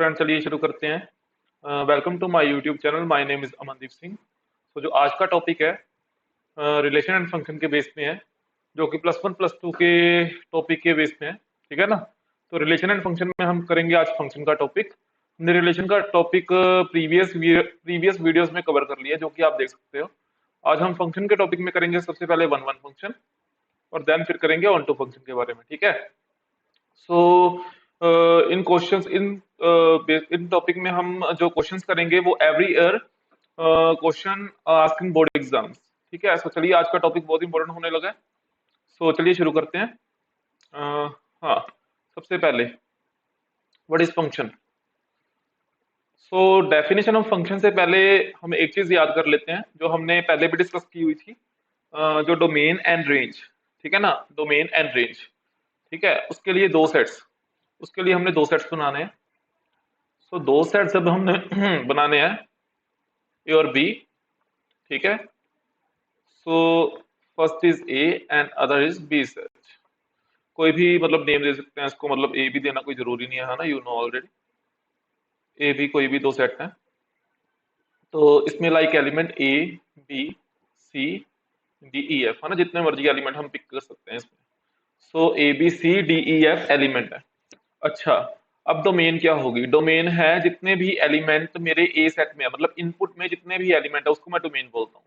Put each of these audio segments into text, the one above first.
Friend, चलिए शुरू करते हैं। Welcome to my YouTube channel. My name is Amandeep Singh. तो जो आज का टॉपिक है रिलेशन एंड फंक्शन के बेस में है, जो कि +1 +2 के टॉपिक के बेस में है। ठीक है ना। तो रिलेशन एंड फंक्शन में हम करेंगे आज फंक्शन का टॉपिक। हमने रिलेशन का टॉपिक प्रीवियस वीडियोस में कवर कर लिया, जो कि आप देख सकते हो। आज हम फंक्शन के टॉपिक में करेंगे सबसे पहले वन वन फंक्शन, और देन फिर करेंगे ऑन टू फंक्शन के बारे में। ठीक है। सो इन क्वेश्चंस इन टॉपिक में हम जो क्वेश्चंस करेंगे वो every year question asking board exams. ठीक है। सो चलिए, आज का टॉपिक बहुत इंपॉर्टेंट होने लगा है। सो चलिए शुरू करते हैं। हाँ, सबसे पहले what is function. So definition of function से पहले हम एक चीज याद कर लेते हैं, जो हमने पहले भी डिस्कस की हुई थी, जो डोमेन एंड रेंज। ठीक है ना, डोमेन एंड रेंज। ठीक है। उसके लिए दो सेट्स, उसके लिए हमने दो सेट्स बनाने हैं। सो दो सेट जब हमने बनाने हैं, ए और बी। ठीक है। So first is A and other is B set. कोई भी मतलब नेम दे सकते हैं इसको, मतलब ए भी देना कोई जरूरी नहीं है ना, you know already. A B कोई भी दो सेट हैं। तो इसमें like element A B C D E F है ना, जितने मर्जी एलिमेंट हम पिक कर सकते हैं इसमें। So A B C D E F element है। अच्छा, अब डोमेन क्या होगी। डोमेन है जितने भी एलिमेंट मेरे ए सेट में है, मतलब इनपुट में जितने भी एलिमेंट है उसको मैं डोमेन बोलता हूँ।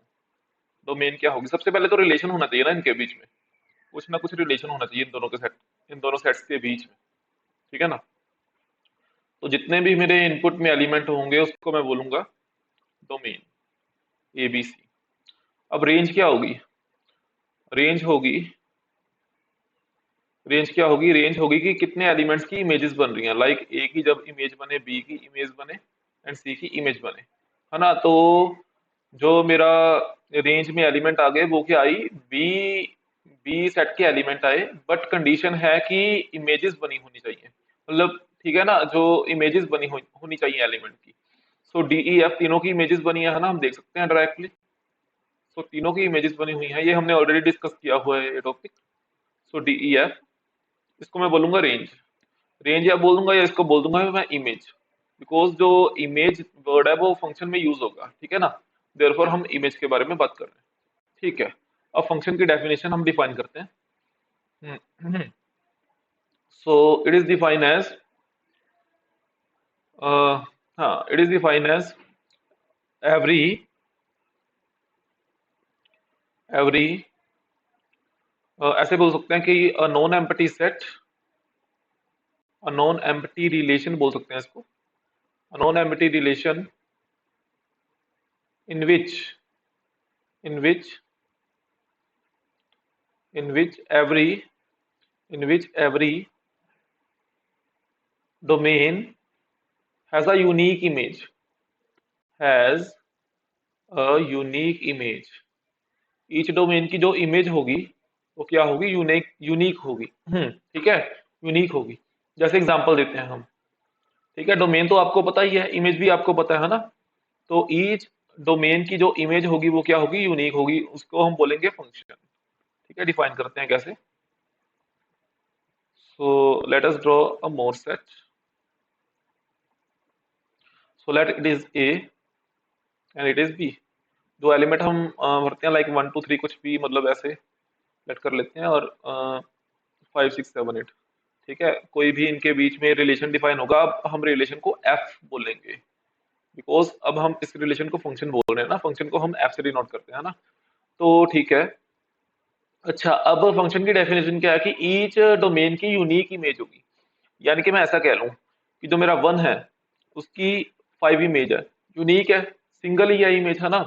डोमेन क्या होगी, सबसे पहले तो रिलेशन होना चाहिए ना इनके बीच में, कुछ ना कुछ रिलेशन होना चाहिए इन दोनों के सेट, इन दोनों सेट्स के बीच में। ठीक है ना। तो जितने भी मेरे इनपुट में एलिमेंट होंगे उसको मैं बोलूंगा डोमेन, ए बी सी। अब रेंज क्या होगी। रेंज होगी, रेंज क्या होगी, रेंज होगी कि कितने एलिमेंट्स की इमेजेस बन रही हैं। लाइक ए की जब इमेज बने, बी की इमेज बने एंड सी की इमेज बने, है ना। तो जो मेरा रेंज में एलिमेंट आ गए वो क्या आई, बी बी सेट के एलिमेंट आए, बट कंडीशन है कि इमेजेस बनी होनी चाहिए। मतलब ठीक है ना, जो इमेजेस बनी होनी चाहिए एलिमेंट की। सो डी ई एफ तीनों की इमेजेस बनी है ना, हम देख सकते हैं डायरेक्टली। सो तीनों की इमेजेस बनी हुई हैं, ये हमने ऑलरेडी डिस्कस किया हुआ है ये टॉपिक। सो डी ई एफ, इसको मैं बोलूंगा रेंज। रेंज या बोल दूंगा, या इसको बोल दूंगा मैं इमेज, बिकॉज जो इमेज वर्ड है वो फंक्शन में यूज होगा। ठीक है ना। देयरफॉर हम इमेज के बारे में बात कर रहे हैं। ठीक है। अब फंक्शन की डेफिनेशन हम डिफाइन करते हैं। So it is define as, हाँ, it is define as every every ऐसे बोल सकते हैं कि a non empty set, a non empty relation बोल सकते हैं इसको। A non empty relation in in which in which every in which every domain has a unique image, has a unique image। Each domain की जो image होगी वो क्या होगी, यूनिक यूनिक होगी। ठीक है, यूनिक होगी। जैसे एग्जांपल देते हैं हम। ठीक है, डोमेन तो आपको पता ही है, इमेज भी आपको पता है ना। तो ईच डोमेन की जो इमेज होगी वो क्या होगी, यूनिक होगी, उसको हम बोलेंगे फंक्शन। ठीक है, डिफाइन करते हैं कैसे। So let us draw a more set. So let it is A and it is B। दो एलिमेंट हम भरते हैं, लाइक 1 2 3 कुछ भी, मतलब ऐसे लेट कर लेते हैं, और 5 6 7 8। ठीक है, कोई भी इनके बीच में रिलेशन डिफाइन होगा। अब हम रिलेशन को एफ बोलेंगे, बिकॉज अब हम इस रिलेशन को फंक्शन बोल रहे हैं ना, फंक्शन को हम एफ से डिनोट करते हैं ना। तो ठीक है। अच्छा, अब फंक्शन की डेफिनेशन क्या है कि ईच डोमेन की यूनिक इमेज होगी। यानी कि मैं ऐसा कह लूं कि जो मेरा 1 है उसकी 5 इमेज है, यूनिक है, सिंगल ही है इमेज, है ना।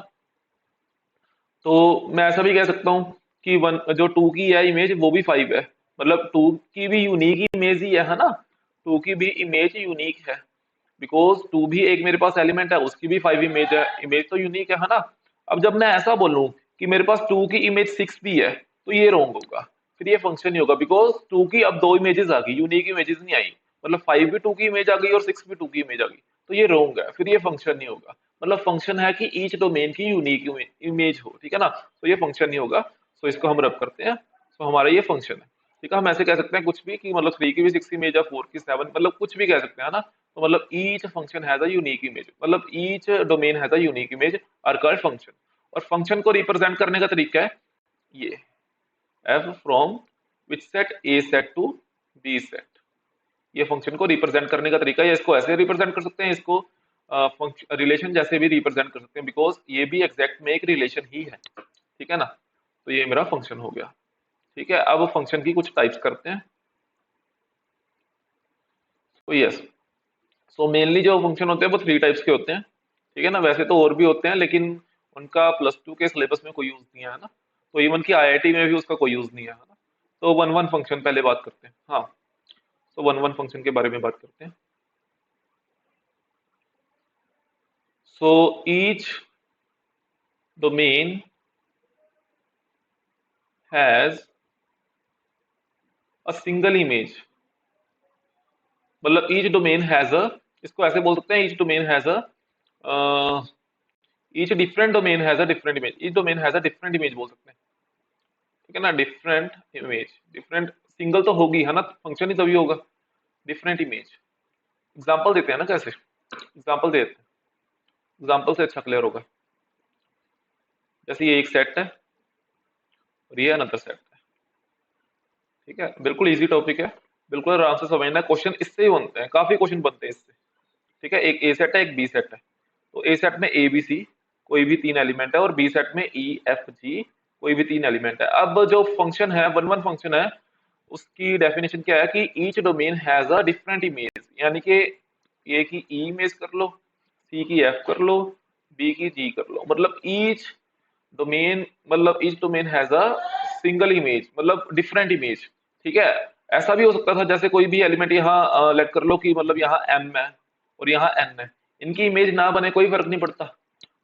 तो मैं ऐसा भी कह सकता हूँ कि वन जो 2 की है इमेज वो भी 5 है, मतलब 2 की भी यूनिक इमेज ही है ना। 2 की भी इमेज यूनिक है, बिकॉज 2 भी एक मेरे पास एलिमेंट है, उसकी भी 5 इमेज है, इमेज तो यूनिक है ना। अब जब मैं ऐसा बोलूं कि मेरे पास 2 की इमेज 6 भी है, तो ये रॉन्ग होगा, फिर ये फंक्शन नहीं होगा, बिकॉज 2 की अब दो इमेजेस आ गई, यूनिक इमेजेस नहीं आई। मतलब 5 भी 2 की इमेज आ गई और 6 भी 2 की इमेज आ गई, तो ये रॉन्ग है, फिर ये फंक्शन नहीं होगा। मतलब फंक्शन है कि ईच डोमेन की यूनिक इमेज हो। ठीक है ना, तो ये फंक्शन नहीं होगा। तो इसको हम रब करते हैं। तो हमारा ये फंक्शन है। ठीक है, हम ऐसे कह सकते हैं कुछ भी कि मतलब 3 की भी 6 इमेज है, 4 की 7, मतलब कुछ भी कह सकते हैं ना। तो मतलब each function has a unique image, मतलब each domain has a unique image are called function. और फंक्शन को रिप्रेजेंट करने का तरीका है ये, F from which set A set to B set. ये फंक्शन को रिप्रेजेंट करने का तरीका है। इसको ऐसे रिप्रेजेंट कर सकते हैं, इसको रिलेशन जैसे भी रिप्रेजेंट कर सकते हैं, बिकॉज ये भी एग्जैक्ट में एक रिलेशन ही है। ठीक है ना, तो ये मेरा फंक्शन हो गया। ठीक है, अब फंक्शन की कुछ टाइप्स करते हैं। तो यस, सो मेनली जो फंक्शन होते हैं वो 3 टाइप्स के होते हैं। ठीक है ना, वैसे तो और भी होते हैं लेकिन उनका +2 के सिलेबस में कोई यूज नहीं है ना, तो इवन की आईआईटी में भी उसका कोई यूज नहीं है ना। तो वन वन फंक्शन पहले बात करते हैं। हाँ, तो वन वन फंक्शन के बारे में बात करते हैं। So each domain has a single image, मतलब ईच डोमेन हैज अ, इसको ऐसे बोल सकते हैं, each domain has a, each different domain has a different image, each domain has a different image बोल सकते हैं। ठीक है ना, डिफरेंट इमेज, डिफरेंट सिंगल तो होगी है ना, फंक्शन ही तभी होगा। डिफरेंट इमेज, एग्जांपल देते हैं ना, कैसे एग्जांपल देते हैं, एग्जांपल से अच्छा क्लियर होगा। जैसे ये एक सेट है और ये अनदर सेट है। ठीक है, बिल्कुल इजी टॉपिक है, बिल्कुल आराम से समझना। क्वेश्चन इससे ही बनते हैं, काफी क्वेश्चन बनते हैं इससे। ठीक है, एक ए सेट है, एक बी सेट है। तो ए सेट में ए बी सी कोई भी 3 एलिमेंट है, और बी सेट में ई एफ जी कोई भी 3 एलिमेंट है। अब जो फंक्शन है, वन वन फंक्शन है, उसकी डेफिनेशन क्या है कि each domain has a different image, यानी कि ए की ई इमेज कर लो, सी की एफ कर लो, बी की जी कर लो, मतलब ईच डोमेन, मतलब each domain has a single image, मतलब डिफरेंट इमेज। ठीक है, ऐसा भी हो सकता था जैसे कोई भी एलिमेंट यहाँ लेट कर लो कि मतलब यहाँ एम है और यहाँ एन है, इनकी इमेज ना बने कोई फर्क नहीं पड़ता,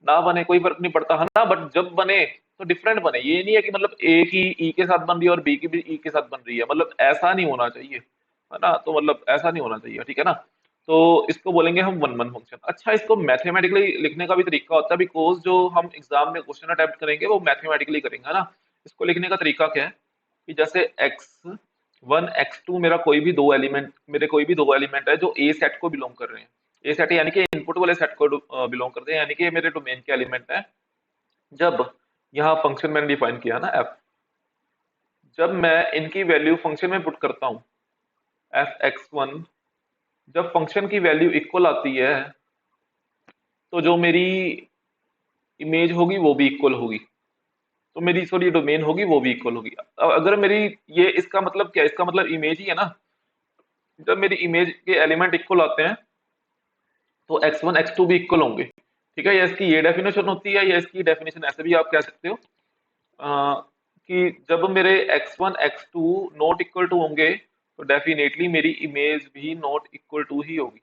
ना बने कोई फर्क नहीं पड़ता है ना, बट जब बने तो डिफरेंट बने। ये नहीं है कि मतलब ए की ई के साथ बन रही है और बी की भी ई के साथ बन रही है, मतलब ऐसा नहीं होना चाहिए, है ना। तो मतलब ऐसा नहीं होना चाहिए, ठीक है ना। तो इसको बोलेंगे हम वन वन फंक्शन। अच्छा, इसको मैथमेटिकली लिखने का भी तरीका होता है, बिकॉज जो हम एग्जाम में क्वेश्चन अटेम्प्ट करेंगे वो मैथमेटिकली करेंगे, है ना। इसको लिखने का तरीका क्या है कि जैसे x1 x2 मेरा कोई भी दो एलिमेंट, मेरे कोई भी दो एलिमेंट है जो ए सेट को बिलोंग कर रहे हैं। ए सेट यानी कि इनपुट वाले सेट को बिलोंग करते हैं, यानी कि मेरे डोमेन के एलिमेंट है। जब यहाँ फंक्शन मैंने डिफाइन किया ना एफ, जब मैं इनकी वैल्यू फंक्शन में पुट करता हूँ एफ एक्स वन, जब फंक्शन की वैल्यू इक्वल आती है तो जो मेरी इमेज होगी वो भी इक्वल होगी, तो मेरी सॉरी डोमेन होगी वो भी इक्वल होगी। अब अगर मेरी, ये इसका मतलब क्या है, इसका मतलब इमेज ही है ना। जब मेरी इमेज के एलिमेंट इक्वल आते हैं तो x1 x2 भी इक्वल होंगे। ठीक है, या इसकी ये डेफिनेशन होती है, या इसकी डेफिनेशन ऐसे भी आप कह सकते हो कि जब मेरे x1 x2 not equal to होंगे तो डेफिनेटली मेरी इमेज भी नॉट इक्वल टू ही होगी।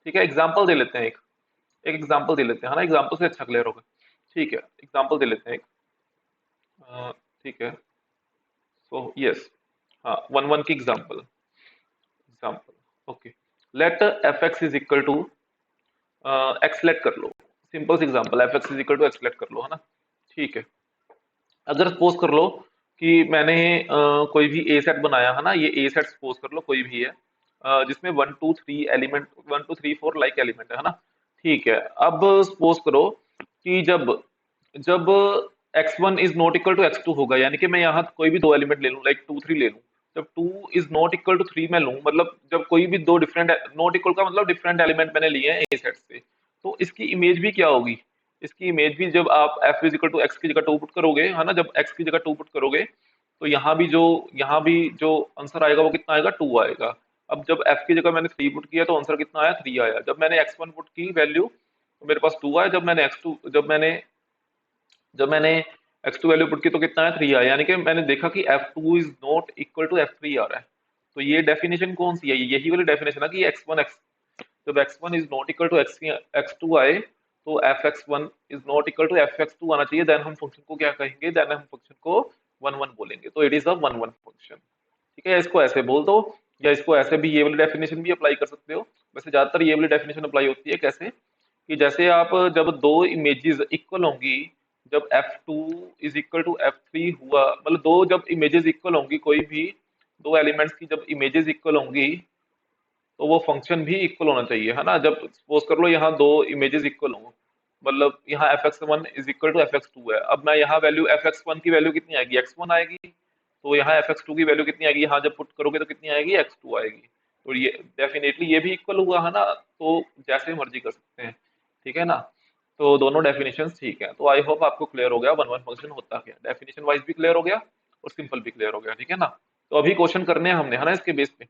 ठीक है, एग्जांपल दे लेते हैं, एक एक एग्जांपल दे लेते हैं, है ना, एग्जांपल से अच्छा क्लियर होगा। ठीक है, एग्जांपल दे लेते हैं एक। ठीक है, सो यस, हाँ, वन वन की example, example okay. Let F x is equal to X let कर लो, सिंपल सी example, F x is equal to X let कर लो, है ना। ठीक है, अगर सपोज कर लो कि मैंने कोई भी ए सेट बनाया है ना, ये ए सेट सपोज कर लो कोई भी है, जिसमें 1 2 3 एलिमेंट, 1 2 3 4 लाइक एलिमेंट है ना। ठीक है, अब सपोज करो कि जब जब x1 is not equal to x2 होगा, यानी कि मैं यहाँ कोई भी दो एलिमेंट ले लूँ, लाइक 2 3 ले लूँ। जब 2 इज नॉट इक्वल टू 3 मैं लूँ, मतलब जब कोई भी दो डिफरेंट, नॉट इक्वल का मतलब डिफरेंट एलिमेंट मैंने लिए हैं ए सेट से, तो इसकी इमेज भी क्या होगी, इसकी इमेज भी जब आप f is equal to x की जगह 2 पुट करोगे, है ना, जब x की जगह 2 पुट करोगे तो यहाँ भी जो आंसर आएगा वो कितना आएगा, 2 आएगा। अब जब f की जगह मैंने 3 पुट किया तो आंसर कितना आया, 3 आया। जब मैंने x1 पुट की वैल्यू तो मेरे पास 2 आया। जब मैंने x2 वैल्यू पुट की तो कितना आया, 3 आया, यानी कि मैंने देखा कि f2 is not equal to f3 आ रहा है। तो ये डेफिनेशन कौन सी है, यही वाली डेफिनेशन है कि जब x1 is not equal to x2 आए तो fx1 is not equal to fx2 आना चाहिए, देन हम फंक्शन को क्या कहेंगे, देन हम फंक्शन को वन वन बोलेंगे, तो it is a one one function. ठीक है, इसको ऐसे बोल दो, या इसको ऐसे भी, ये वाली डेफिनेशन भी अप्लाई कर सकते हो। वैसे ज्यादातर ये वाली डेफिनेशन अप्लाई होती है कैसे, कि जैसे आप जब दो इमेजेस इक्वल होंगी, जब f2 is equal to f3 हुआ, मतलब दो जब इमेजेस इक्वल होंगी कोई भी, दो एलिमेंट्स की जब इमेजेस इक्वल होंगी तो वो फंक्शन भी इक्वल होना चाहिए, है ना। जब सपोज कर लो यहाँ दो इमेजेस इक्वल हों, मतलब यहाँ fx1 is equal to fx2 है, अब मैं यहाँ वैल्यू fx1 की वैल्यू कितनी आएगी, x1 आएगी, तो यहाँ fx2 की वैल्यू कितनी आएगी, यहाँ जब पुट करोगे तो कितनी आएगी, x2 आएगी। तो ये डेफिनेटली ये भी इक्वल हुआ, है ना। तो जैसे मर्जी कर सकते हैं, ठीक है ना। तो दोनों डेफिनेशंस ठीक है। तो आई होप आपको क्लियर हो गया वन वन फंक्शन होता क्या, डेफिनेशन वाइज भी क्लियर हो गया और सिंपल भी क्लियर हो गया, ठीक है ना। तो अभी क्वेश्चन करने हैं हमने, है ना, इसके बेस पे,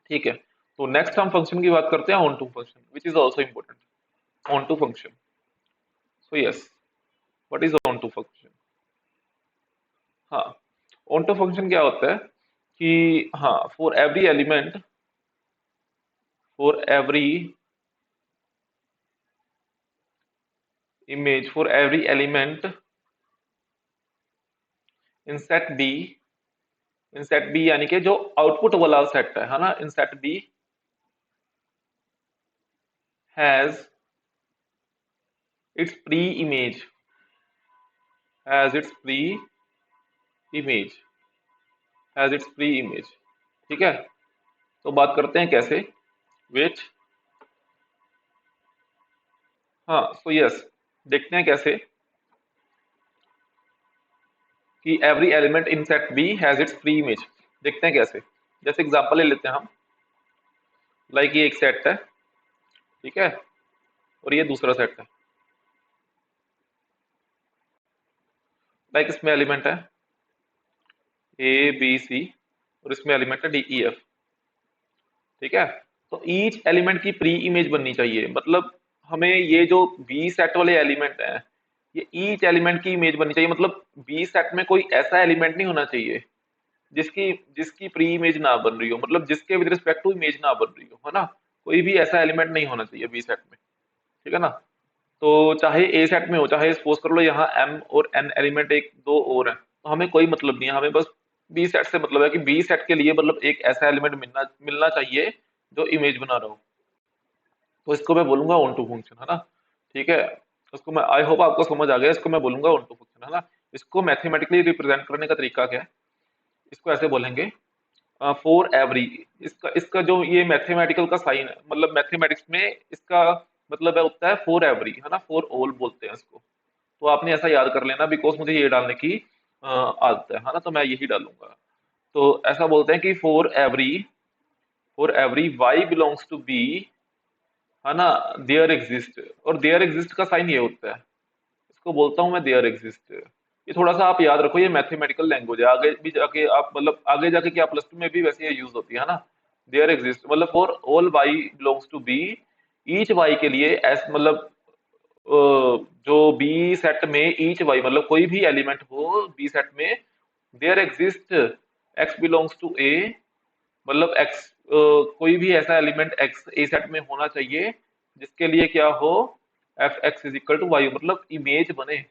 ठीक है। तो नेक्स्ट हम फंक्शन की बात करते हैं, onto function, which is also important. Onto function, so yes, what is onto function. हाँ, ऑन टू फंक्शन क्या होता है कि हाँ, for every element, for every image, for every element in set B, in set B यानी कि जो output वाला सेट है ना, in set B has its pre image, has its pre image, has its pre image, ठीक है। तो बात करते हैं कैसे, विच, हाँ, सो यस, देखते हैं कैसे कि every element in set B has its pre image. देखते हैं कैसे, जैसे एग्जांपल ले लेते हैं हम, लाइक ये एक सेट है, ठीक है, और ये दूसरा सेट है, लाइक इसमें एलिमेंट है ए बी सी और इसमें एलिमेंट है डी ई एफ, ठीक है। तो ईच एलिमेंट की प्री इमेज बननी चाहिए, मतलब हमें ये जो बी सेट वाले एलिमेंट हैं, ये ईच एलिमेंट की इमेज बननी चाहिए, मतलब बी सेट में कोई ऐसा एलिमेंट नहीं होना चाहिए जिसकी जिसकी प्री इमेज ना बन रही हो, मतलब जिसके विद रिस्पेक्ट टू इमेज ना बन रही हो, है ना। कोई भी ऐसा एलिमेंट नहीं होना चाहिए बी सेट में, ठीक है ना। तो चाहे ए सेट में हो, चाहे सपोज कर लो यहाँ एम और एन एलिमेंट एक दो और हैं, तो हमें कोई मतलब नहीं है, हमें बस बी सेट से मतलब है कि बी सेट के लिए मतलब एक ऐसा एलिमेंट मिलना मिलना चाहिए जो इमेज बना रहा हो। तो इसको मैं बोलूंगा ऑन टू फंक्शन, है ना, ठीक है। उसको मैं, आई होप आपको समझ आ गया, इसको मैं बोलूंगा ऑन टू फंक्शन, है ना। इसको मैथमेटिकली रिप्रेजेंट करने का तरीका क्या है, इसको ऐसे बोलेंगे, फॉर एवरी, इसका इसका जो ये मैथमेटिकल का साइन है, मतलब मैथमेटिक्स में इसका मतलब है होता है फॉर एवरी, है ना, फॉर ऑल बोलते हैं इसको। तो आपने ऐसा याद कर लेना, बिकॉज मुझे ये डालने की आदत है ना, तो मैं यही डालूंगा। तो ऐसा बोलते हैं कि for every Y belongs to B, है ना, देयर एग्जिस्ट, और देयर एग्जिस्ट का साइन ये होता है, इसको बोलता हूँ मैं देयर एग्जिस्ट। ये थोड़ा सा आप याद रखो, ये मैथमेटिकल लैंग्वेज है, आगे भी जाके आप मतलब आगे जाके क्या प्लस टू में भी वैसे ये यूज होती है ना। देयर एग्जिस्ट मतलब for all Y belongs to B, each Y के लिए एस मतलब जो बी सेट में ईच वाई मतलब कोई भी एलिमेंट हो बी सेट में, there exist X belongs to A, मतलब एक्स कोई भी ऐसा एलिमेंट एक्स ए सेट में होना चाहिए जिसके लिए क्या हो, f x is equal to y, मतलब इमेज बने,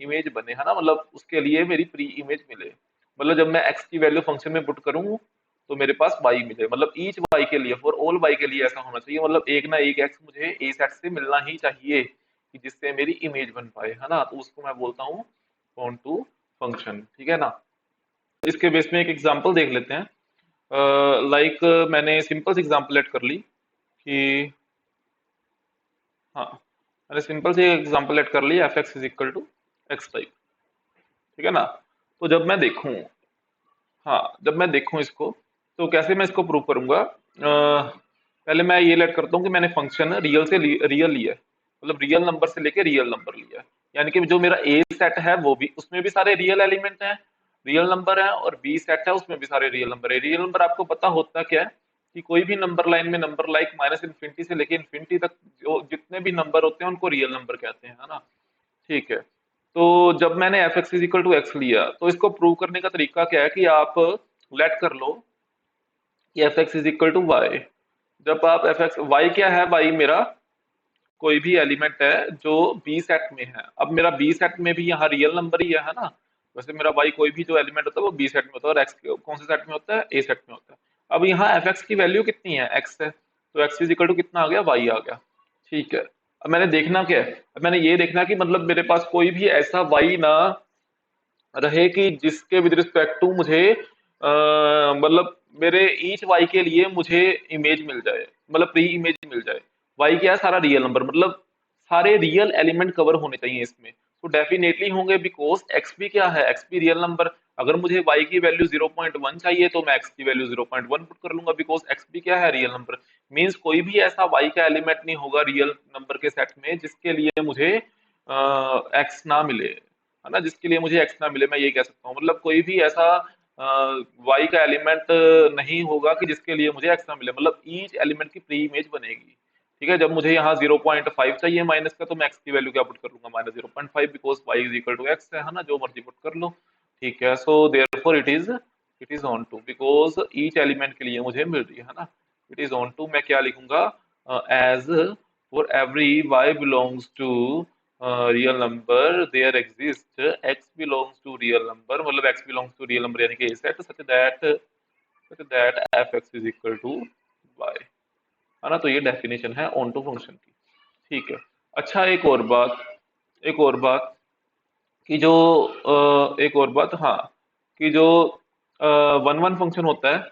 इमेज बने, है ना, मतलब उसके लिए मेरी प्री इमेज मिले, मतलब जब मैं एक्स की वैल्यू फंक्शन में पुट करूं तो मेरे पास वाई मिले, मतलब ईच वाई के लिए, फॉर ऑल वाई के लिए ऐसा होना चाहिए, मतलब एक ना एक एक्स मुझे ए सेट से मिलना ही चाहिए कि जिससे मेरी इमेज बन पाए, है ना। तो उसको मैं बोलता हूँ ऑन टू फंक्शन, ठीक है ना। इसके बेस में एक एग्जांपल देख लेते हैं, लाइक मैंने सिंपल सी एग्जांपल ऐड कर ली कि, हाँ, मैंने सिंपल सी एग्जांपल ऐड कर ली, F x is equal to x type, ठीक है ना। तो जब मैं देखूं, हाँ, जब मैं देखूं इसको, तो कैसे मैं इसको प्रूव करूंगा, पहले मैं ये लेट करता हूँ कि मैंने फंक्शन रियल से रियल लिया है, मतलब रियल नंबर से लेके रियल नंबर लिया है, यानी कि जो मेरा ए सेट है वो भी, उसमें भी सारे रियल एलिमेंट हैं, रियल नंबर है, और बी सेट है उसमें भी सारे रियल नंबर है। रियल नंबर आपको पता होता क्या है कि कोई भी नंबर लाइन में नंबर लाइक माइनस इन्फिनिटी से लेके इन्फिनिटी तक जो जितने भी नंबर होते हैं उनको रियल नंबर कहते हैं, है ना, ठीक है। तो जब मैंने f x is equal to x लिया, तो इसको प्रूव करने का तरीका क्या है कि आप लेट कर लो कि F x is equal to y. जब आप एफ एक्स, वाई क्या है, वाई मेरा कोई भी एलिमेंट है जो बी सेट में है, अब मेरा बी सेट में भी यहाँ रियल नंबर ही है ना, वैसे मेरा वाई कोई भी जो एलिमेंट होता है वो बी सेट में होता है, और एक्स कौन से सेट में होता है, ए सेट में होता है। अब यहाँ एफ एक्स की वैल्यू कितनी है, एक्स है, तो एक्स इज इक्वल टू कितना आ गया, वाई आ गया, ठीक है। अब मैंने देखना क्या है, अब मैंने ये देखना कि मतलब मेरे पास कोई भी ऐसा वाई ना रहे कि जिसके विद रिस्पेक्ट टू मुझे मतलब मेरे ईच वाई के लिए मुझे इमेज मिल जाए, मतलब प्री इमेज मिल जाए। वाई क्या है, सारा रियल नंबर, मतलब सारे रियल एलिमेंट कवर होने चाहिए इसमें। तो डेफिनेटली होंगे, बिकॉज एक्स भी क्या है, एक्स भी रियल नंबर। अगर मुझे वाई की वैल्यू 0.1 चाहिए तो मैं एक्स की वैल्यू 0.1 पुट कर लूंगा, बिकॉज एक्स भी क्या है, रियल नंबर। मीन्स कोई भी ऐसा वाई का एलिमेंट नहीं होगा रियल नंबर के सेट में जिसके लिए मुझे एक्स ना मिले, है ना, जिसके लिए मुझे एक्स ना मिले, मैं ये कह सकता हूँ। मतलब कोई भी ऐसा वाई का एलिमेंट नहीं होगा कि जिसके लिए मुझे एक्स ना मिले, मतलब ईच एलिमेंट की प्री इमेज बनेगी। ठीक है, जब मुझे यहाँ 0.5 चाहिए माइनस का, तो मैं एक्स की वैल्यू क्या पुट कर लूंगा, -0.5, because y is equal to x है ना, जो मर्जी पुट कर लो। ठीक है, so therefore it is onto, because each element के लिए मुझे मिल रही है ना। इट इज ऑन टू, मैं क्या लिखूंगा, as for every Y belongs to real number there exist X belongs to real number, मतलब X belongs to real number यानी कि A set such that F x is equal to Y, है ना। तो ये डेफिनेशन है on to function की। ठीक है। अच्छा, एक और बात कि जो एक और बात, हाँ, कि जो वन वन फंक्शन होता है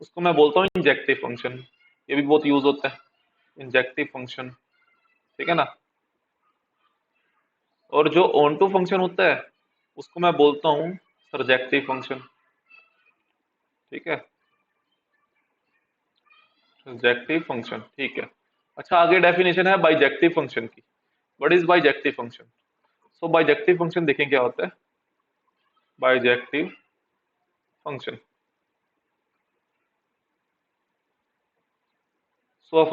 उसको मैं बोलता हूँ इंजेक्टिव फंक्शन। ये भी बहुत यूज होता है, इंजेक्टिव फंक्शन। ठीक है ना। और जो ऑन टू फंक्शन होता है उसको मैं बोलता हूँ सरजेक्टिव फंक्शन। ठीक है, सरजेक्टिव फंक्शन। ठीक है। अच्छा, आगे डेफिनेशन है बाइजेक्टिव फंक्शन की। What is bijective function? So bijective function देखें क्या होता है। Bijective function, so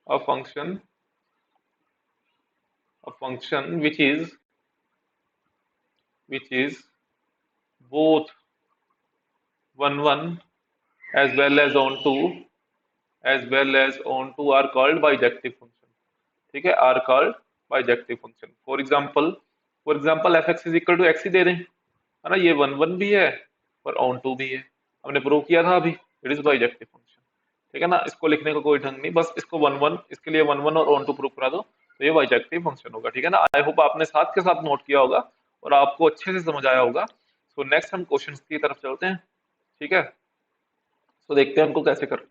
a function a function which is both one one as well as onto are called bijective function। ठीक है, are called bijective function. For example F x is equal to X ही दे दें, है ना, ये one one भी है और ऑन टू भी है, हमने प्रूव किया था अभी, इट इज बाइजेक्टिव फंक्शन। ठीक है ना, इसको लिखने का कोई ढंग नहीं, बस इसको वन वन, इसके लिए वन वन और ऑन टू प्रूव करा दो, तो ये बाइजेक्टिव फंक्शन होगा। ठीक है ना, आई होप आपने साथ के साथ नोट किया होगा और आपको अच्छे से समझ आया होगा। सो नेक्स्ट हम क्वेश्चंस की तरफ चलते हैं। ठीक है, सो देखते हैं हमको कैसे करना है।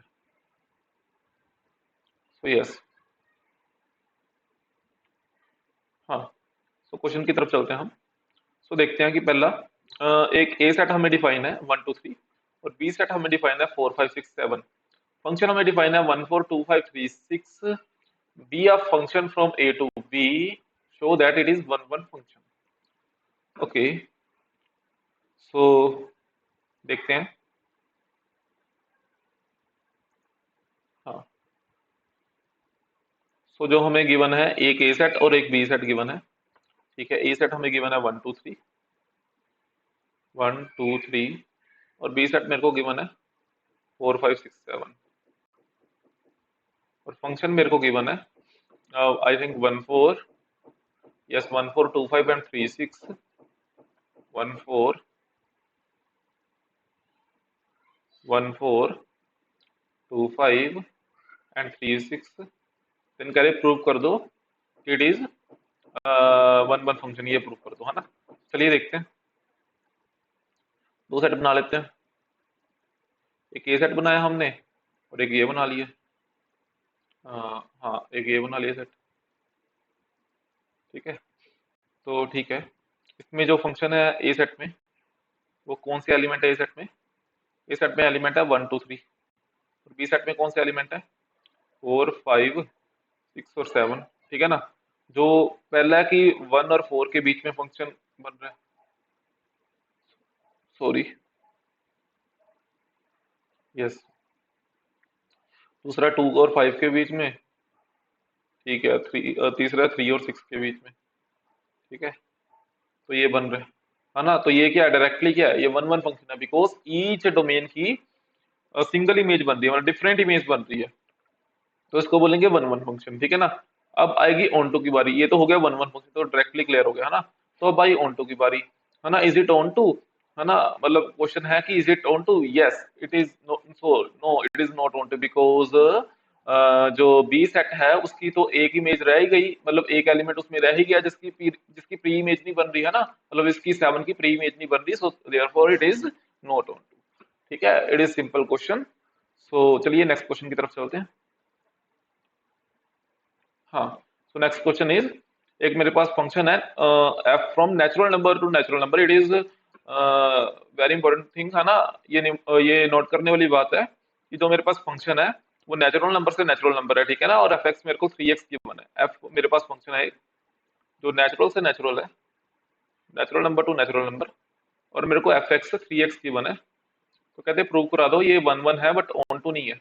सो यस, हाँ, सो क्वेश्चन की तरफ चलते हैं हम। सो देखते हैं कि पहला एक ए सेट हमें डिफाइन है 1 2 3, और बी सेट हमें डिफाइन है 4 5 6 7। फंक्शन हमें डिफाइन है 1 4 2 5 3 6, B a function from A to B, show that it is one one function. Okay, so देखते हैं। हाँ, सो जो हमें गिवन है, एक ए सेट और एक बी सेट गिवन है। ठीक है, ए सेट हमें गिवन है 1 2 3 और बी सेट मेरे को गिवन है 4 5 6 7, और फंक्शन मेरे को गिवन है I think 1 4, yes 1 4 2 5 and 3 6, 1 4 1 4 2 5 and 3 6, then कह रहे प्रूव कर दो कि it is one one function, ये प्रूव कर दो, है ना। चलिए देखते हैं, दो सेट बना लेते हैं। एक ये सेट बनाया हमने और एक ये बना लिया। हाँ, एक ये बना लिया सेट। ठीक है, तो ठीक है, इसमें जो फंक्शन है ए सेट में, वो कौन से एलिमेंट है ए सेट में? ए सेट में एलिमेंट है 1 2 3, और बी सेट में कौन से एलिमेंट है? 4 5 6 और 7। ठीक है ना, जो पहला है कि 1 और 4 के बीच में फंक्शन बन रहा है, सॉरी, यस, दूसरा 2 और 5 के बीच में। ठीक है, तीसरा 3 और 6 के बीच में। ठीक है, तो ये बन रहे हैं, है ना। तो ये क्या है, डायरेक्टली क्या है, ये वन वन फंक्शन है, बिकॉज ईच डोमेन की सिंगल इमेज बन रही है, मतलब डिफरेंट इमेज बन रही है, तो इसको बोलेंगे वन वन फंक्शन। ठीक है ना। अब आएगी ऑन टू की बारी, ये तो हो गया वन वन फंक्शन, तो डायरेक्टली क्लियर हो गया, है ना। तो अब आई ऑन टू की बारी, है ना। इज इट ऑन टू, है ना, मतलब क्वेश्चन है कि is it onto, yes it is, no, so no it is not onto, because जो बी सेट है उसकी तो एक इमेज रह ही गई, मतलब एक एलिमेंट उसमें रह ही गया जिसकी प्री इमेज नहीं बन रही है ना, मतलब इसकी 7 की प्री इमेज नहीं बन रही, so therefore it is not onto. ठीक है, it is simple question. So चलिए नेक्स्ट क्वेश्चन की तरफ चलते हैं। हाँ, सो नेक्स्ट क्वेश्चन इज, एक मेरे पास फंक्शन है F from natural number two natural number, it is very important thing है ना। ये नोट करने वाली बात है कि जो मेरे पास फंक्शन है वो नेचुरल नंबर से नेचुरल नंबर है, ठीक है ना, और एफ एक्स मेरे को 3x गिवन है। एफ मेरे पास फंक्शन है एक, जो नेचुरल से नेचुरल है, natural number two natural number, और मेरे को एफ एक्स से 3x गिवन है। तो कहते हैं प्रूव करा दो ये वन वन है बट ऑन टू नहीं है।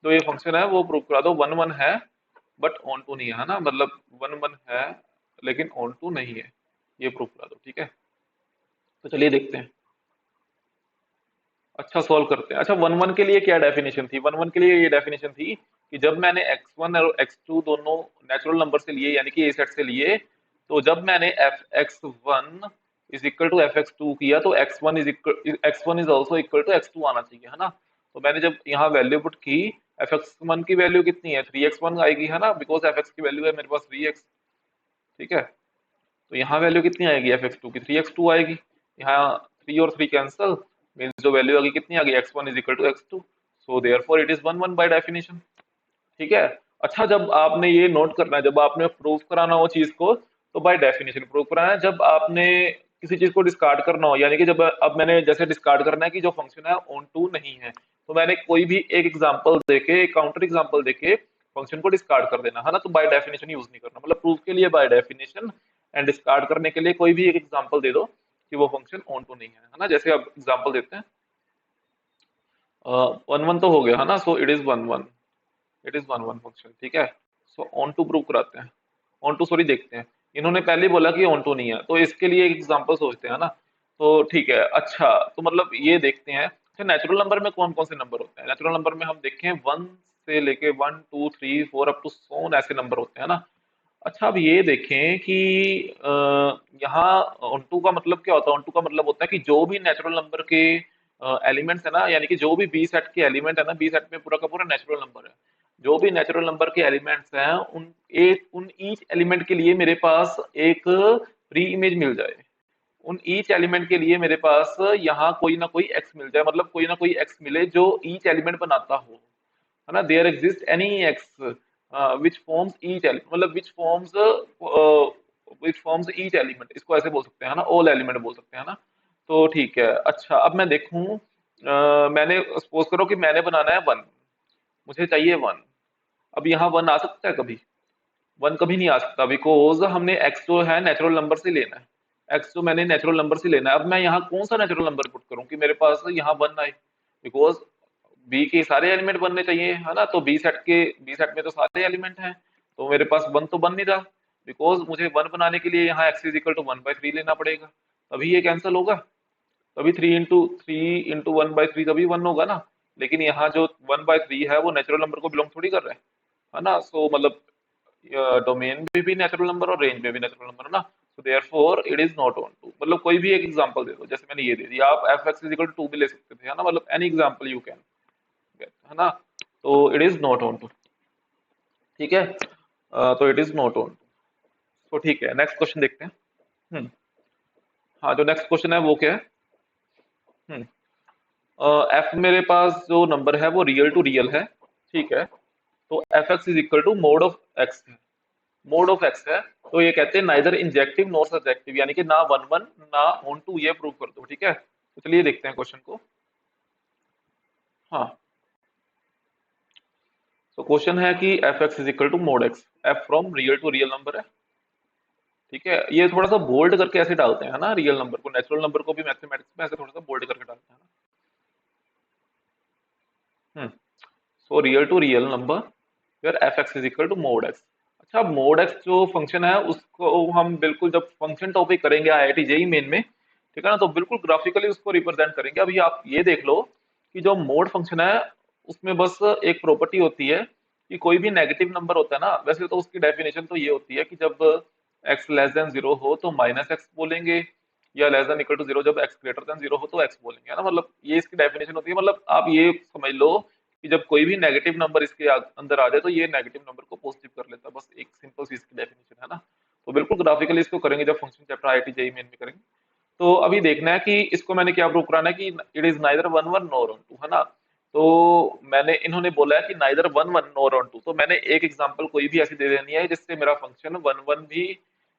जो ये फंक्शन है वो प्रूव करा दो वन वन है बट ऑन टू नहीं है ना, मतलब वन वन है लेकिन ऑन टू नहीं है, ये प्रूव करा दो, ठीक है। तो चलिए देखते हैं। अच्छा, सॉल्व करते हैं। अच्छा, वन वन के लिए क्या डेफिनेशन थी? वन वन के लिए ये डेफिनेशन थी कि जब मैंने एक्स वन और एक्स टू दोनों नेचुरल नंबर से लिए, यानी कि ए सेट से लिए, तो जब मैंने f x one is equal to F x two किया तो x one is also equal to x two आना चाहिए, है ना। तो मैंने जब यहाँ वैल्यू पुट की, एफ एक्स वन की वैल्यू कितनी है? 3x1 आएगी, है ना, बिकॉज एफ एक्स की वैल्यू है मेरे पास 3x। ठीक है, तो यहाँ वैल्यू कितनी आएगी एफ एक्स टू की? 3x2 आएगी। यहाँ 3 और 3 कैंसल, मीन्स जो वैल्यू आएगी कितनी आ गई? x1 is equal to x2, so therefore it is one one by definition. ठीक है। अच्छा, जब आपने ये नोट करना है, जब आपने प्रूफ कराना हो चीज को, तो बाय डेफिनेशन प्रूफ कराना है। जब आपने किसी चीज को डिस्कार्ड करना हो, यानी कि जब अब मैंने जैसे डिस्कार्ड करना है कि जो फंक्शन है ऑन टू नहीं है, तो मैंने कोई भी एक एग्जांपल देके, एक काउंटर एग्जांपल देके फंक्शन को डिस्कार्ड कर देना, है ना। तो बाय डेफिनेशन यूज नहीं करना, मतलब प्रूफ के लिए बाय डेफिनेशन, एंड डिस्कार्ड करने के लिए कोई भी एक एग्जांपल दे दो कि वो फंक्शन ऑन टू नहीं है ना। जैसे अब एग्जांपल देते हैं, वन वन तो हो गया है ना, सो it is one one, it is one one function, ठीक है। सो ऑन टू प्रूव कराते हैं, ऑन टू सॉरी देखते हैं। इन्होंने पहले ही बोला कि ऑन टू नहीं है, तो इसके लिए एक एग्जांपल सोचते हैं ना। तो ठीक है, अच्छा तो मतलब ये देखते हैं। अच्छा, नेचुरल नंबर में कौन कौन से नंबर होते हैं? नेचुरल नंबर में हम देखें वन से लेके one two three four up to सोन ऐसे नंबर होते हैं ना। अच्छा, अब ये देखें कि यहाँ ऑन टू का मतलब क्या होता है? ऑन टू का मतलब होता है कि जो भी नेचुरल नंबर के एलिमेंट्स है ना, यानी कि जो भी बी सेट के एलिमेंट है ना, बी सेट में पूरा का पूरा नेचुरल नंबर है, जो भी नेचुरल नंबर के एलिमेंट्स हैं उन ईच एलिमेंट के लिए मेरे पास एक प्री इमेज मिल जाए। उन ईच एलिमेंट के लिए मेरे पास यहाँ कोई ना कोई एक्स मिल जाए, मतलब कोई ना कोई एक्स मिले जो ईच एलिमेंट बनाता हो, है ना। There exist any x which forms each element, मतलब विच फॉर्म्स ईच एलिमेंट, इसको ऐसे बोल सकते हैं ना, ऑल एलिमेंट बोल सकते हैं ना। तो ठीक है। अच्छा, अब मैं देखूं, मैंने सपोज करो कि मैंने बनाना है वन, मुझे चाहिए वन। अब यहाँ वन आ सकता है कभी? वन कभी नहीं आ सकता, बिकॉज हमने एक्स जो है नेचुरल नंबर से लेना है, एक्स जो मैंने नेचुरल नंबर से लेना है। अब मैं यहाँ कौन सा नेचुरल नंबर पुट करूँ कि मेरे पास यहाँ वन आए? बिकॉज बी के सारे एलिमेंट बनने चाहिए, है ना। तो बी सेट में तो सारे एलिमेंट हैं, तो मेरे पास वन तो बन नहीं रहा, बिकॉज मुझे वन बनाने के लिए यहाँ x is equal to one by three लेना पड़ेगा, तभी ये कैंसिल होगा। तभी three into one by three तभी वन होगा ना। लेकिन यहाँ जो वन बाई थ्री है वो नेचुरल नंबर को बिलोंग थोड़ी कर रहा है ना। सो मतलब डोमेन में भी नेचुरल नंबर और रेंज में भी नेचुरल नंबर है ना। So therefore it is not onto. मतलब कोई भी एक एग्जांपल दे दो, जैसे मैंने ये दे दिया, आप f x is equal to two भी ले सकते थे, है ना, मतलब any example you can get, है ना। तो it is not onto, ठीक है। तो it is not onto. तो ठीक है, नेक्स्ट क्वेश्चन देखते हैं। हम्म, हाँ, जो नेक्स्ट क्वेश्चन है वो क्या है? हम्म, एफ मेरे पास जो नंबर है वो रियल टू रियल है, ठीक है। तो f x is equal to mod of x है, मोड ऑफ एक्स है। तो ये कहते हैं नाइदर इंजेक्टिव नॉर सब्जेक्टिव, यानी कि ना वन वन ना ऑन टू, ये प्रूव कर दो, ठीक है। तो चलिए देखते हैं क्वेश्चन को। हाँ, तो क्वेश्चन है कि F x is equal to mod x, f from real to real number है, ठीक है। ये थोड़ा सा बोल्ड करके ऐसे डालते हैं ना, रियल नंबर को, नेचुरल नंबर को भी मैथमेटिक्स में ऐसे थोड़ा सा बोल्ड करके डालते हैं ना। So real to real number where f x is equal to mod x. अच्छा, मोड एक्स जो फंक्शन है उसको हम बिल्कुल जब फंक्शन टॉपिक करेंगे आईआईटी जेई मेन में, ठीक है ना, तो बिल्कुल ग्राफिकली उसको रिप्रेजेंट करेंगे। अभी आप ये देख लो कि जो मोड फंक्शन है उसमें बस एक प्रॉपर्टी होती है कि कोई भी नेगेटिव नंबर होता है ना, वैसे तो उसकी डेफिनेशन तो ये होती है कि जब एक्स लेस देन जीरो हो तो माइनस एक्स बोलेंगे, या less than equal to zero जब एक्स ग्रेटर देन जीरो हो तो एक्स बोलेंगे, है ना। मतलब ये इसकी डेफिनेशन होती है। मतलब आप ये समझ लो कि जब कोई भी नेगेटिव नंबर इसके अंदर आ जाए तो ये नेगेटिव नंबर को पॉजिटिव कर लेता है। बस एक सिंपल सी इसकी डेफिनेशन है ना। तो बिल्कुल ग्राफिकली इसको करेंगे जब function chapter IIT JEE main में करेंगे। तो अभी देखना है कि इसको मैंने क्या प्रूव कराना है कि it is neither one one nor onto, है ना। तो मैंने इन्होंने बोला है कि neither one one nor onto, तो मैंने एक एग्जांपल कोई भी ऐसी दे देनी है जिससे मेरा फंक्शन वन वन भी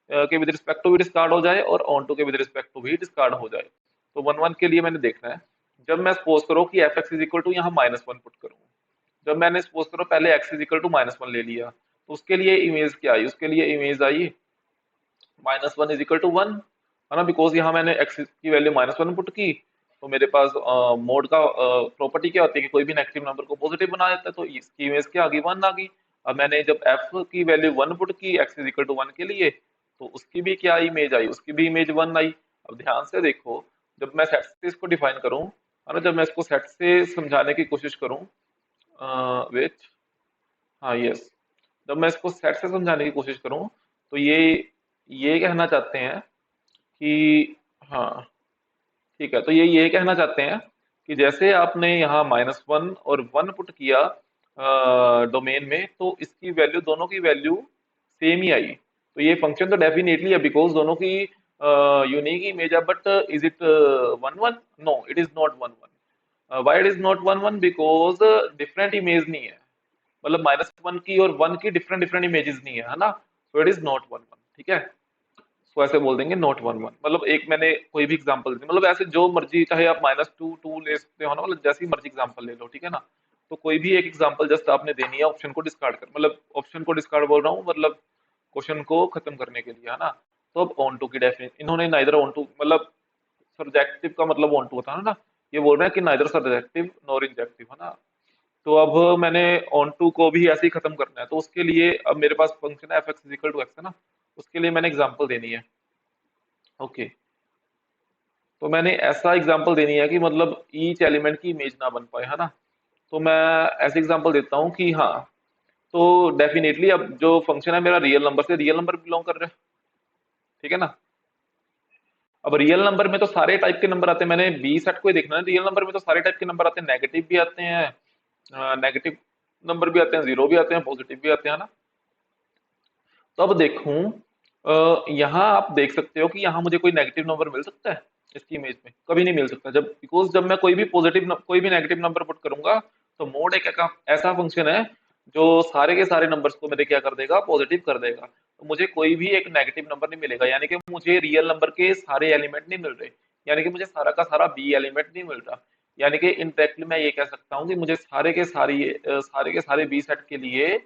के विद रिस्पेक्ट टू भी डिस्कार्ड हो जाए और ऑन टू के विद रिस्पेक्ट टू भी डिस्कार्ड हो जाए। तो वन वन के लिए मैंने देखना है, जब मैं सपोज करो कि F x is equal to यहाँ माइनस वन पुट करूँ, जब मैंने सपोज करो पहले x is equal to minus one ले लिया, तो उसके लिए इमेज क्या आई, उसके लिए इमेज आई minus one is equal to one, है ना। बिकॉज यहाँ मैंने एक्स की वैल्यू माइनस वन पुट की, तो मेरे पास मोड का प्रॉपर्टी क्या होती है कि कोई भी नेगेटिव नंबर को पॉजिटिव बना देता है, तो इसकी इमेज क्या आ गई, वन आ गई। अब मैंने जब एफ की वैल्यू वन पुट की x is equal to one के लिए, तो उसकी भी क्या इमेज आई, उसकी भी इमेज वन आई। अब ध्यान से देखो, जब मैं सेट से इसको डिफाइन करूँ, है ना, जब मैं इसको सेट से समझाने की कोशिश करूँ, वेट, हाँ यस, जब मैं इसको सेट से समझाने की कोशिश करूँ, तो ये कहना चाहते हैं कि, हाँ ठीक है, तो ये कहना चाहते हैं कि जैसे आपने यहाँ माइनस वन और वन पुट किया डोमेन में, तो इसकी वैल्यू, दोनों की वैल्यू सेम ही आई। तो ये फंक्शन तो डेफिनेटली है बिकॉज दोनों की यूनिक इमेज है, but is it one one, no it is not one one. Why it is not one one, because different image नहीं है, मतलब माइनस वन की और वन की डिफरेंट डिफरेंट इमेजेस नहीं है ना। सो it is not one one, ठीक है। सो ऐसे बोल देंगे नॉट वन वन, मतलब एक मैंने कोई भी एग्जांपल दी, मतलब ऐसे जो मर्जी, चाहे आप माइनस टू टू ले सकते हो ना, मतलब जैसी मर्जी एग्जांपल ले लो, ठीक है ना। तो कोई भी एक एग्जांपल जस्ट आपने देनी है ऑप्शन को डिस्कार्ड कर, मतलब ऑप्शन को डिस्कार्ड बोल रहा हूँ, मतलब क्वेश्चन को खत्म करने के लिए, है ना। तो अब ऑन टू की डेफिनेशन इन्होंने नाइदर ऑन टू, मतलब सब्जेक्टिव का मतलब ऑन टू होता है ना, ये बोल रहे हैं कि नाइदर सब्जेक्टिव नॉर इंजेक्टिव, है ना। तो अब मैंने ऑन टू को भी ऐसे ही खत्म करना है, तो उसके लिए अब मेरे पास फंक्शन है f x equal to x, है ना। उसके लिए मैंने एग्जांपल देनी है, ओके। तो मैंने ऐसा एग्जांपल देनी है कि मतलब ईच एलिमेंट की इमेज ना बन पाए, है ना। तो मैं ऐसे एग्जांपल देता हूँ कि हाँ, तो डेफिनेटली अब जो फंक्शन है मेरा रियल नंबर से रियल नंबर बिलोंग कर रहा है, ठीक है ना। अब रियल नंबर में तो सारे टाइप के नंबर आते हैं, मैंने बी सेट को ही देखना है, रियल नंबर में तो सारे टाइप के नंबर आते हैं, नेगेटिव भी आते हैं, नेगेटिव नंबर भी आते हैं, जीरो भी आते हैं, पॉजिटिव भी आते हैं, है ना। तो अब देखूं, यहाँ आप देख सकते हो कि यहाँ मुझे कोई नेगेटिव नंबर मिल सकता है, इसकी इमेज में कभी नहीं मिल सकता, जब बिकॉज जब मैं कोई भी कोई भी नेगेटिव नंबर पुट करूंगा, तो मोड एक ऐसा फंक्शन है जो सारे के सारे नंबर्स को मेरे क्या कर देगा, पॉजिटिव कर देगा। तो मुझे कोई भी एक नेगेटिव नंबर नहीं मिलेगा, यानी कि मुझे रियल नंबर के सारे एलिमेंट नहीं मिल रहे, यानी कि मुझे सारा का सारा बी एलिमेंट नहीं मिल रहा। यानी कि इनडायरेक्टली मैं ये कह सकता हूँ कि मुझे सारे के सारे बी सेट के लिए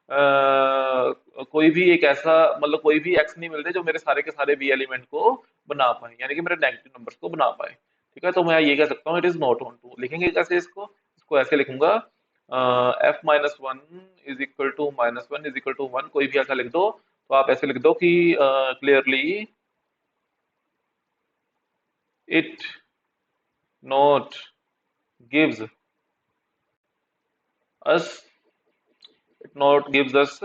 कोई भी एक ऐसा, मतलब कोई भी एक्स नहीं मिल रहे जो मेरे सारे के सारे बी एलिमेंट को बना पाए, यानी कि मेरे नेगेटिव नंबर्स को बना पाए, ठीक है। तो मैं ये कह सकता हूँ it is not onto. लिखेंगे कैसे इसको, इसको ऐसे लिखूंगा, f minus one is equal to minus one is equal to one, कोई भी ऐसा लिख दो। तो आप ऐसे लिख दो कि clearly it not gives us, it not gives us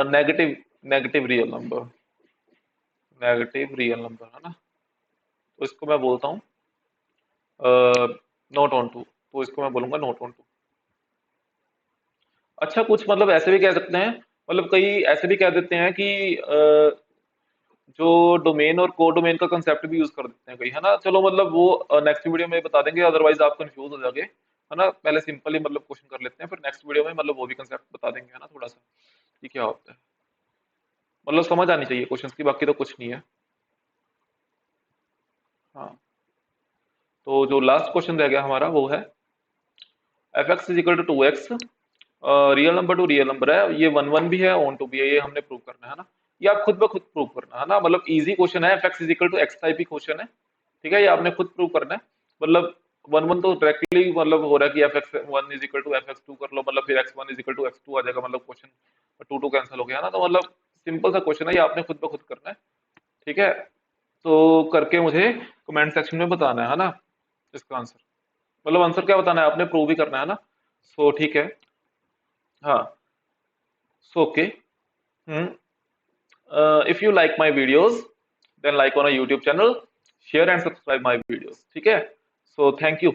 negative negative real number, negative real number, है ना। तो इसको मैं बोलता हूँ नॉट ऑन टू, तो इसको मैं बोलूंगा नॉट ऑन टू। अच्छा, कुछ मतलब ऐसे भी कह सकते हैं, मतलब कई ऐसे भी कह देते हैं कि जो डोमेन और को डोमेन का कंसेप्ट भी यूज कर देते हैं कई, है ना। चलो मतलब वो नेक्स्ट वीडियो में बता देंगे, अदरवाइज आप कंफ्यूज हो जाओगे, है ना। पहले सिंपली मतलब क्वेश्चन कर लेते हैं, फिर नेक्स्ट वीडियो में मतलब वो भी कंसेप्ट बता देंगे, है ना, थोड़ा सा कि क्या होता है, मतलब समझ आनी चाहिए क्वेश्चन की, बाकी तो कुछ नहीं है। हाँ, तो जो लास्ट क्वेश्चन रह गया हमारा वो है f x is equal to two x, real number to real number है, ये वन वन भी है, ऑन टू भी है, ये हमने प्रूव करना है ना। ये आप खुद ब खुद प्रूव करना है ना, मतलब इजी क्वेश्चन है, f x is equal to x type ही क्वेश्चन है, ठीक है। ये आपने खुद प्रूव करना है, मतलब वन वन तो डायरेक्टली मतलब हो रहा है कि F x one is equal to F x two कर लो, मतलब फिर X one is equal to x two आ जाएगा, मतलब क्वेश्चन टू टू कैंसिल हो गया ना। तो मतलब सिंपल सा क्वेश्चन है, ये आपने खुद ब खुद करना है, ठीक है। तो करके मुझे कमेंट सेक्शन में बताना है ना इसका आंसर, मतलब आंसर क्या बताना है आपने, प्रूव ही करना है ना। सो ठीक है, हाँ, so okay. if you like my videos, then like on a YouTube channel, share and subscribe my videos, ठीक है। So thank you.